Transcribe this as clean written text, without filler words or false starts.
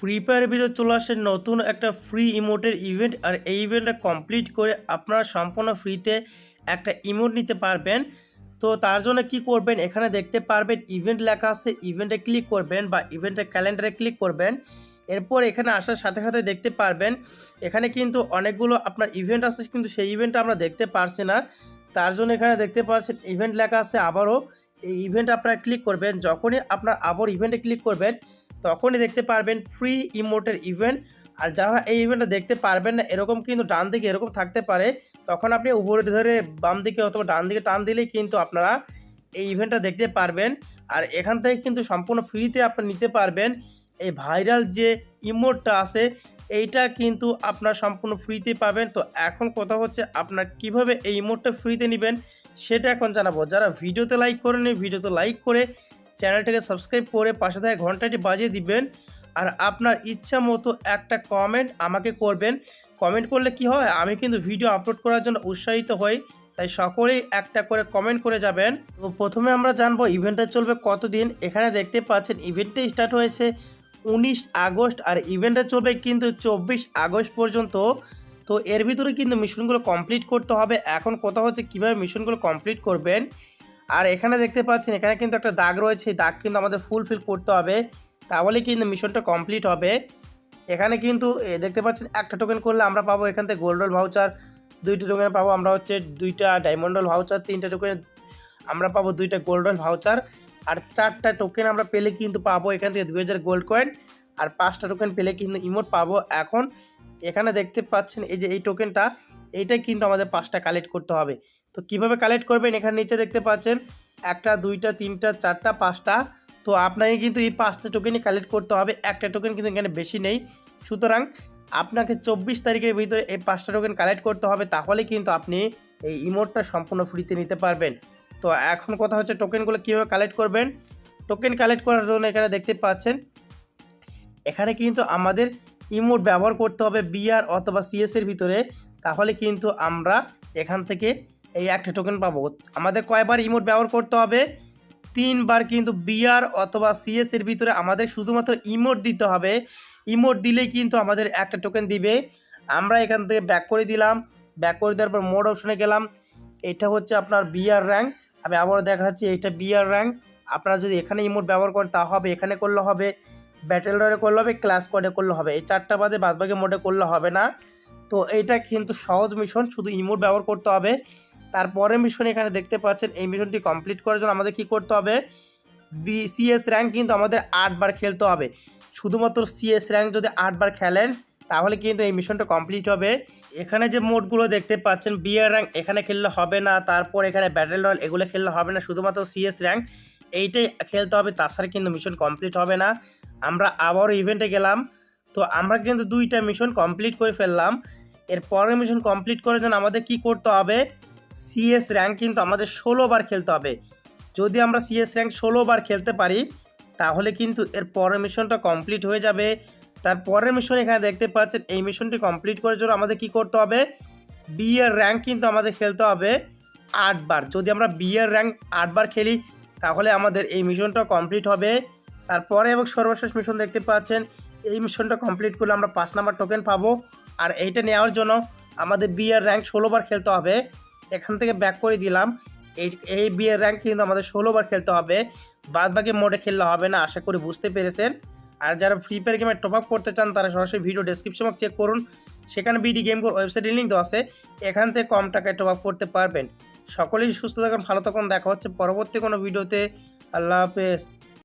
Free ফায়ারের ভিতরে চলে আসে নতুন একটা ফ্রি ইমোটের ইভেন্ট। আর এই ইভেন্টটা কমপ্লিট করে আপনারা সম্পূর্ণ ফ্রিতে একটা ইমোট নিতে পারবেন। তো তার জন্য কি করবেন, এখানে দেখতে পারবেন ইভেন্ট লেখা আছে, ইভেন্টে ক্লিক করবেন বা ইভেন্টের ক্যালেন্ডারে ক্লিক করবেন। এরপর এখানে আসার সাথে সাথে দেখতে পারবেন এখানে কিন্তু অনেকগুলো আপনার ইভেন্ট আছে, কিন্তু সেই ইভেন্টটা আমরা দেখতে পারছি না। তার জন্য এখানে দেখতে পাচ্ছেন ইভেন্ট লেখা আছে। আবারও এই ইভেন্ট আপনারা ক্লিক করবেন। যখনই আপনার আবার ইভেন্টে ক্লিক করবেন তখনই দেখতে পারবেন ফ্রি ইমোটের ইভেন্ট। আর যারা এই ইভেন্টটা দেখতে পারবেন না, এরকম কিন্তু ডান দিকে এরকম থাকতে পারে, তখন আপনি উপরে ধরে বাম দিকে অথবা ডান দিকে টান দিলেই কিন্তু আপনারা এই ইভেন্টটা দেখতে পারবেন। আর এখান থেকে কিন্তু সম্পূর্ণ ফ্রিতে আপনি নিতে পারবেন এই ভাইরাল যে ইমোটটা আছে, এইটা কিন্তু আপনার সম্পূর্ণ ফ্রিতে পাবেন। তো এখন কথা হচ্ছে আপনার কিভাবে এই ইমোটটা ফ্রিতে নেবেন সেটা এখন জানাবো। যারা ভিডিওতে লাইক করেন ভিডিওতে লাইক করে চ্যানেলটাকে সাবস্ক্রাইব করে পাশে থাকা ঘন্টাটি বাজিয়ে দিবেন। আর আপনার ইচ্ছা মতো একটা কমেন্ট আমাকে করবেন। কমেন্ট করলে কি হয়, আমি কিন্তু ভিডিও আপলোড করার জন্য উৎসাহিত হই। তাই সকলেই একটা করে কমেন্ট করে যাবেন। তো প্রথমে আমরা জানবো ইভেন্টটা চলবে কতদিন। এখানে দেখতে পাচ্ছেন ইভেন্টটা স্টার্ট হয়েছে 19 আগস্ট আর ইভেন্টটা চলবে কিন্তু 24 আগস্ট পর্যন্ত। তো এর ভিতরে কিন্তু মিশনগুলো কমপ্লিট করতে হবে। এখন কথা হচ্ছে কীভাবে মিশনগুলো কমপ্লিট করবেন। আর এখানে দেখতে পাচ্ছেন এখানে কিন্তু একটা দাগ রয়েছে, এই দাগ কিন্তু আমাদের ফুলফিল করতে হবে, তাহলে কিন্তু মিশনটা কমপ্লিট হবে। এখানে কিন্তু দেখতে পাচ্ছেন একটা টোকেন করলে আমরা পাবো এখান থেকে গোল্ডল ভাউচার, 2টা টোকেন পাবো আমরা হচ্ছে 2টা ডায়মন্ডল ভাউচার, 3টা টোকেন আমরা পাবো 2টা গোল্ডল ভাউচার, আর 4টা টোকেন আমরা পেলে কিন্তু পাবো এখান থেকে 2000 গোল্ড কয়েন, আর 5টা টোকেন পেলে কিন্তু ইমোট পাবো। এখন এখানে দেখতে পাচ্ছেন এই যে এই টোকেনটা, এইটাই কিন্তু আমাদের 5টা কালেক্ট করতে হবে। তো কিভাবে কালেক্ট করবেন, এখানে নিচে দেখতে পাচ্ছেন 1টা 2টা 3টা 4টা 5টা। তো আপনাকে কিন্তু এই 5টা টোকেনই কালেক্ট করতে হবে, একটা টোকেন কিন্তু এখানে বেশি নেই। সুতরাং আপনাকে 24 তারিখের ভিতরে এই 5টা টোকেন কালেক্ট করতে হবে, তাহলে কিন্তু আপনি এই ইমোটটা সম্পূর্ণ ফ্রিতে নিতে পারবেন। তো এখন কথা হচ্ছে টোকেনগুলো কীভাবে কালেক্ট করবেন। টোকেন কালেক্ট করার জন্য এখানে দেখতে পাচ্ছেন এখানে কিন্তু আমাদের ইমোট ব্যবহার করতে হবে বিআর অথবা সিএস এর ভিতরে, তাহলে কিন্তু আমরা এখান থেকে এই একটা টোকেন পাবো। আমাদের কয়বার ইমোট ব্যবহার করতে হবে, 3বার কিন্তু বিআর অথবা সিএস এর ভিতরে আমাদের শুধুমাত্র ইমোট দিতে হবে। ইমোট দিলেই কিন্তু আমাদের একটা টোকেন দিবে। আমরা এখান থেকে ব্যাক করে দিলাম, ব্যাক করে দেওয়ার পর মোড অপশনে গেলাম। এটা হচ্ছে আপনার বিআর র্যাঙ্ক, আমি আবারও দেখাচ্ছি এটা বিআর র্যাঙ্ক। আপনারা যদি এখানে ইমোট ব্যবহার করেন তা হবে, এখানে করলে হবে, ব্যাটেল রয়ে করলে হবে, ক্লাস কোডে করলে হবে, এই 4টা বাদে বাদবাকি মোডে করলে হবে না। তো এইটা কিন্তু সহজ মিশন, শুধু ইমোট ব্যবহার করতে হবে। তারপরে মিশন এখানে দেখতে পাচ্ছেন এই মিশনটি কমপ্লিট করার জন্য আমাদের কি করতে হবে, সিএস র্যাঙ্ক কিন্তু আমাদের 8বার খেলতে হবে। শুধুমাত্র সিএস র্যাঙ্ক যদি 8বার খেলেন তাহলে কিন্তু এই মিশনটা কমপ্লিট হবে। এখানে যে মোডগুলো দেখতে পাচ্ছেন বিআর র্যাঙ্ক এখানে খেললে হবে না, তারপর এখানে ব্যাটেল রয়্যাল এগুলো খেললে হবে না, শুধুমাত্র সিএস র্যাঙ্ক এইটাই খেলতে হবে, তাছাড়া কিন্তু মিশন কমপ্লিট হবে না। আমরা আবারও ইভেন্টে গেলাম, তো আমরা কিন্তু 2টা মিশন কমপ্লিট করে ফেললাম। এর পরের মিশন কমপ্লিট করার জন্য আমাদের কি করতে হবে, সিএস র্যাঙ্ক কিন্তু আমাদের 16বার খেলতে হবে। যদি আমরা সিএস র্যাঙ্ক 16বার খেলতে পারি তাহলে কিন্তু এর পরের মিশনটা কমপ্লিট হয়ে যাবে। তারপরের মিশন এখানে দেখতে পাচ্ছেন এই মিশনটি কমপ্লিট করার জন্য আমাদের কি করতে হবে, বিএর র্যাঙ্ক কিন্তু আমাদের খেলতে হবে 8বার। যদি আমরা বিএর র্যাঙ্ক 8বার খেলি তাহলে আমাদের এই মিশনটা কমপ্লিট হবে। তারপরে এবং সর্বশেষ মিশন দেখতে পাচ্ছেন এই মিশনটা কমপ্লিট করলে আমরা 5 নাম্বার টোকেন পাবো। আর এইটা নেওয়ার জন্য আমাদের বিএর র্যাঙ্ক 16বার খেলতে হবে। এখান থেকে ব্যাক করে দিলাম, এই বিএর র্যাঙ্ক কিন্তু আমাদের 16বার খেলতে হবে, বাদ বাকি মোডে খেললে হবে না। আশা করি বুঝতে পেরেছেন। আর যারা ফ্রি ফায়ার গেমে টপ আপ করতে চান তারা সরাসরি ভিডিও ডেসক্রিপশন বক্স চেক করুন, সেখানে বিডি গেম কোর ওয়েবসাইটের লিঙ্ক দেওয়া আছে, এখান থেকে কম টাকায় টপ আপ করতে পারবেন। সকলেই সুস্থ থাকুন, ভালো থাকুন, দেখা হচ্ছে পরবর্তী কোনো ভিডিওতে। আল্লাহ হাফেজ।